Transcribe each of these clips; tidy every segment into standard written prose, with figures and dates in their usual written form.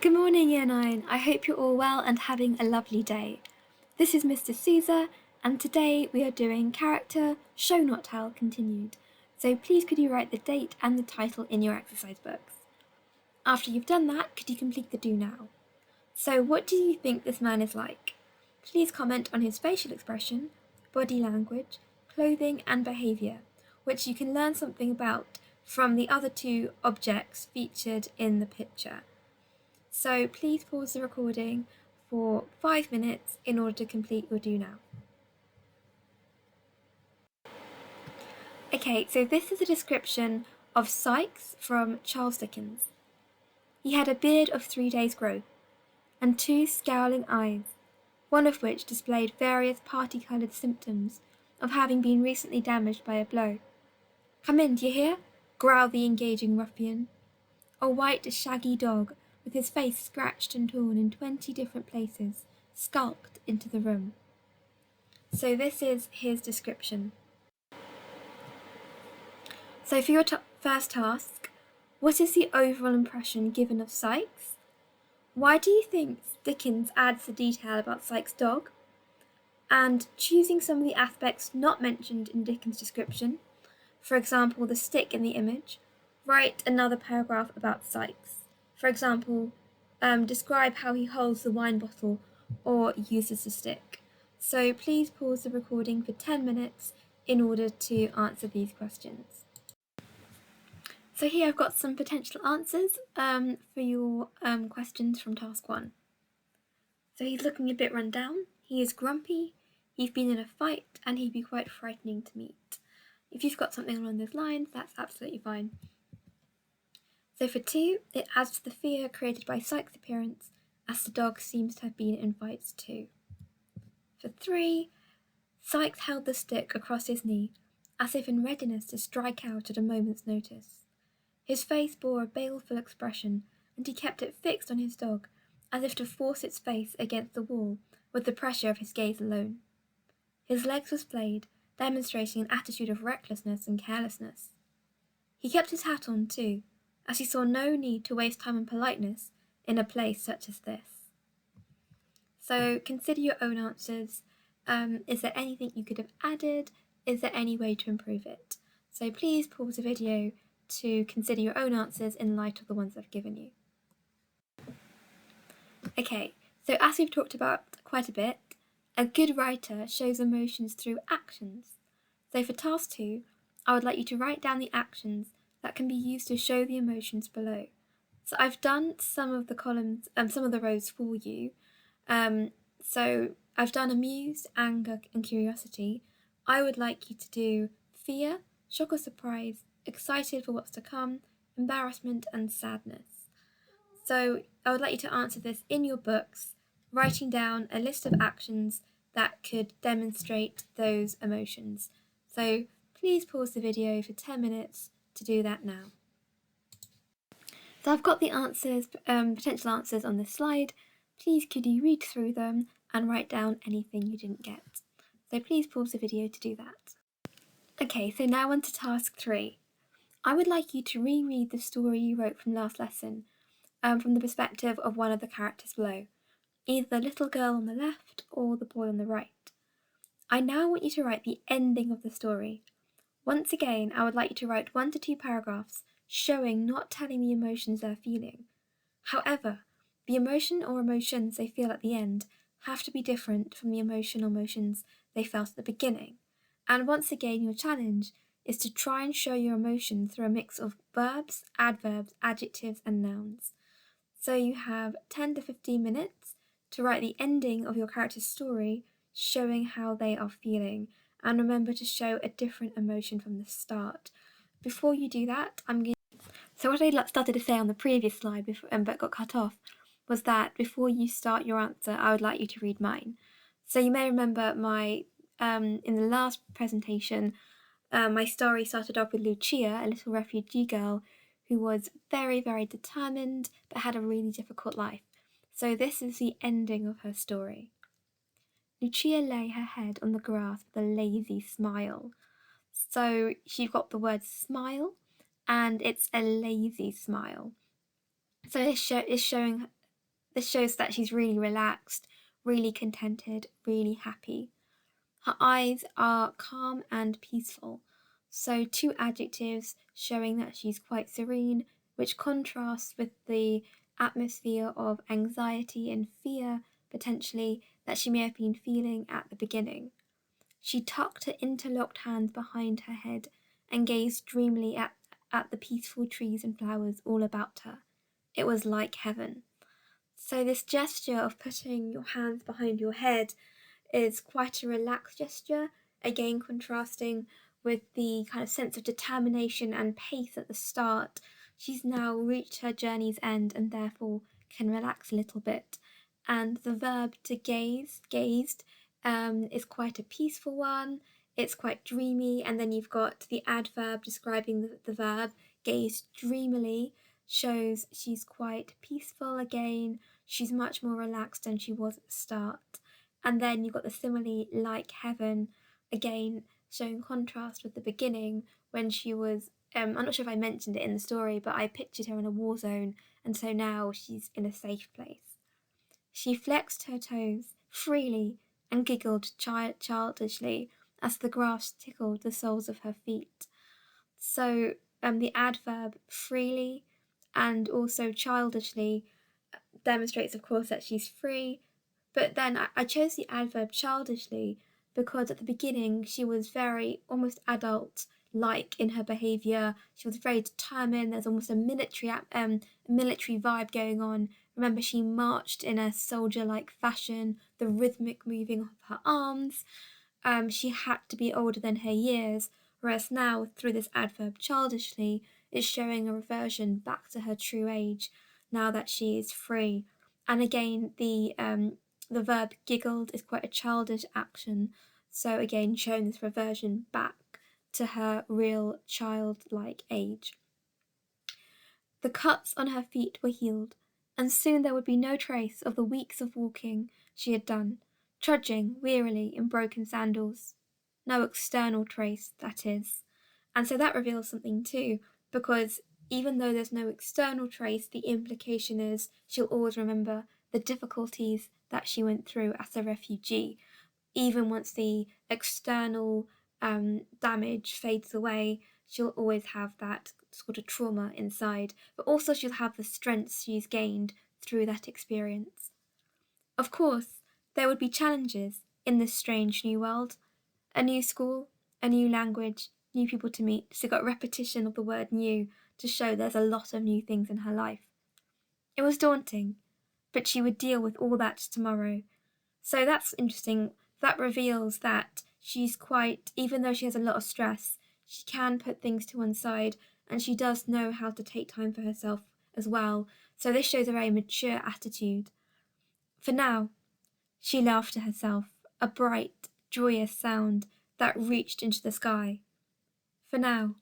Good morning, Year 9. I hope you're all well and having a lovely day. This is Mr. Caesar, and today we are doing character Show Not Tell continued. So please could you write the date and the title in your exercise books. After you've done that, could you complete the do now? So what do you think this man is like? Please comment on his facial expression, body language, clothing and behaviour, which you can learn something about from the other two objects featured in the picture. So please pause the recording for 5 minutes in order to complete your do now. Okay, so this is a description of Sykes from Charles Dickens. He had a beard of 3 days' growth, and 2 scowling eyes, one of which displayed various party-coloured symptoms of having been recently damaged by a blow. "Come in, d'ye hear?" growled the engaging ruffian. A white, shaggy dog, with his face scratched and torn in 20 different places, skulked into the room. So this is his description. So for your first task, what is the overall impression given of Sykes? Why do you think Dickens adds the detail about Sykes' dog? And choosing some of the aspects not mentioned in Dickens' description, for example the stick in the image, write another paragraph about Sykes. For example, describe how he holds the wine bottle or uses the stick. So please pause the recording for 10 minutes in order to answer these questions. So here I've got some potential answers for your questions from task 1. So he's looking a bit run down, he is grumpy, he's been in a fight, and he'd be quite frightening to meet. If you've got something along those lines, that's absolutely fine. So for 2, it adds to the fear created by Sykes' appearance, as the dog seems to have been in fights too. For 3, Sykes held the stick across his knee, as if in readiness to strike out at a moment's notice. His face bore a baleful expression, and he kept it fixed on his dog, as if to force its face against the wall with the pressure of his gaze alone. His legs were splayed, demonstrating an attitude of recklessness and carelessness. He kept his hat on too, as he saw no need to waste time on politeness in a place such as this. So consider your own answers. Is there anything you could have added? Is there any way to improve it? So please pause the video to consider your own answers in light of the ones I've given you. Okay, so as we've talked about quite a bit, a good writer shows emotions through actions. So for task 2, I would like you to write down the actions that can be used to show the emotions below. So I've done some of the columns, some of the rows for you. So I've done amused, anger and curiosity. I would like you to do fear, shock or surprise, excited for what's to come, embarrassment and sadness. So I would like you to answer this in your books, writing down a list of actions that could demonstrate those emotions. So please pause the video for 10 minutes to do that now. So I've got the answers, potential answers on this slide. Please could you read through them and write down anything you didn't get. So please pause the video to do that. Okay, so now on to task 3. I would like you to reread the story you wrote from last lesson, from the perspective of one of the characters below, either the little girl on the left or the boy on the right. I now want you to write the ending of the story. Once again, I would like you to write 1 to 2 paragraphs showing, not telling the emotions they're feeling. However, the emotion or emotions they feel at the end have to be different from the emotion or emotions they felt at the beginning. And once again, your challenge is to try and show your emotion through a mix of verbs, adverbs, adjectives, and nouns. So you have 10 to 15 minutes to write the ending of your character's story, showing how they are feeling. And remember to show a different emotion from the start. Before you do that, So what I started to say on the previous slide but got cut off was that before you start your answer, I would like you to read mine. So you may remember my in the last presentation, my story started off with Lucia, a little refugee girl who was very, very determined but had a really difficult life. So this is the ending of her story. Lucia lay her head on the grass with a lazy smile. So you've got the word smile, and it's a lazy smile. So it's showing This shows that she's really relaxed, really contented, really happy. Her eyes are calm and peaceful. So, two adjectives showing that she's quite serene, which contrasts with the atmosphere of anxiety and fear, potentially, that she may have been feeling at the beginning. She tucked her interlocked hands behind her head and gazed dreamily at the peaceful trees and flowers all about her. It was like heaven. So, this gesture of putting your hands behind your head is quite a relaxed gesture, again contrasting with the kind of sense of determination and pace at the start. She's now reached her journey's end and therefore can relax a little bit. And the verb to gazed, is quite a peaceful one. It's quite dreamy, and then you've got the adverb describing the verb, gazed dreamily, shows she's quite peaceful again. She's much more relaxed than she was at the start. And then you've got the simile like heaven, again showing contrast with the beginning when she was, I'm not sure if I mentioned it in the story, but I pictured her in a war zone, and so now she's in a safe place. She flexed her toes freely and giggled childishly as the grass tickled the soles of her feet. So the adverb freely and also childishly demonstrates, of course, that she's free. But then I chose the adverb childishly because at the beginning she was very almost adult like in her behaviour. She was very determined. There's almost a military vibe going on. Remember, she marched in a soldier-like fashion, the rhythmic moving of her arms. She had to be older than her years, whereas now, through this adverb childishly, is showing a reversion back to her true age, now that she is free. And again, the verb giggled is quite a childish action, so again, showing this reversion back to her real childlike age. The cuts on her feet were healed, and soon there would be no trace of the weeks of walking she had done, trudging wearily in broken sandals. No external trace, that is. And so that reveals something too, because even though there's no external trace, the implication is she'll always remember the difficulties that she went through as a refugee. Even once the external damage fades away, she'll always have that sort of trauma inside, but also she'll have the strength she's gained through that experience. Of course, there would be challenges in this strange new world. A new school, a new language, new people to meet. So got repetition of the word new to show there's a lot of new things in her life. It was daunting, but she would deal with all that tomorrow. So that's interesting. That reveals that she's quite, even though she has a lot of stress, she can put things to one side and she does know how to take time for herself as well. So this shows a very mature attitude. For now, she laughed to herself, a bright, joyous sound that reached into the sky. For now,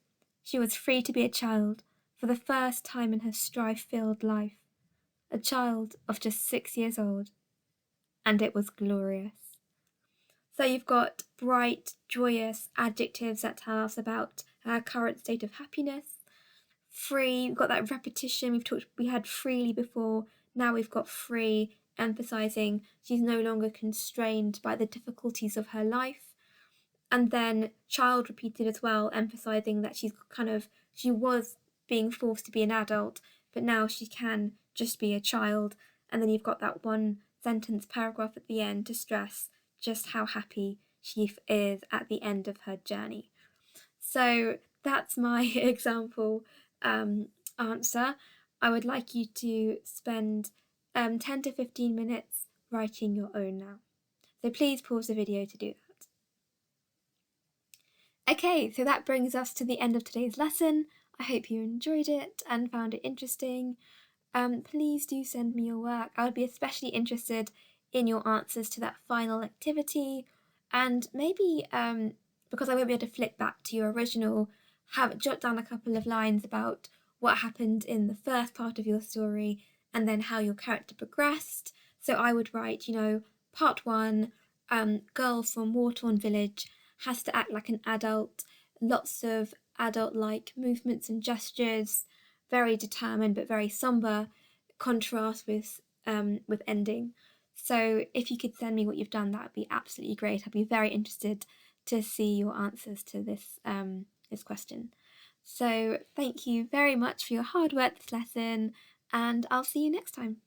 she was free to be a child for the first time in her strife-filled life, a child of just 6 years old, and it was glorious. So you've got bright, joyous adjectives that tell us about her current state of happiness. Free, we've got that repetition. We had freely before, now we've got free, emphasizing she's no longer constrained by the difficulties of her life. And then child repeated as well, emphasizing that she was being forced to be an adult, but now she can just be a child. And then you've got that one sentence paragraph at the end to stress just how happy she is at the end of her journey. So that's my example answer. I would like you to spend 10 to 15 minutes writing your own now. So please pause the video to do that. Okay, so that brings us to the end of today's lesson. I hope you enjoyed it and found it interesting. Please do send me your work. I would be especially interested in your answers to that final activity, and maybe because I won't be able to flick back to your original, jot down a couple of lines about what happened in the first part of your story and then how your character progressed. So I would write, part 1, girl from war-torn village has to act like an adult, lots of adult-like movements and gestures, very determined but very somber, contrast with with ending. So if you could send me what you've done, that would be absolutely great. I'd be very interested to see your answers to this question. So thank you very much for your hard work this lesson, and I'll see you next time.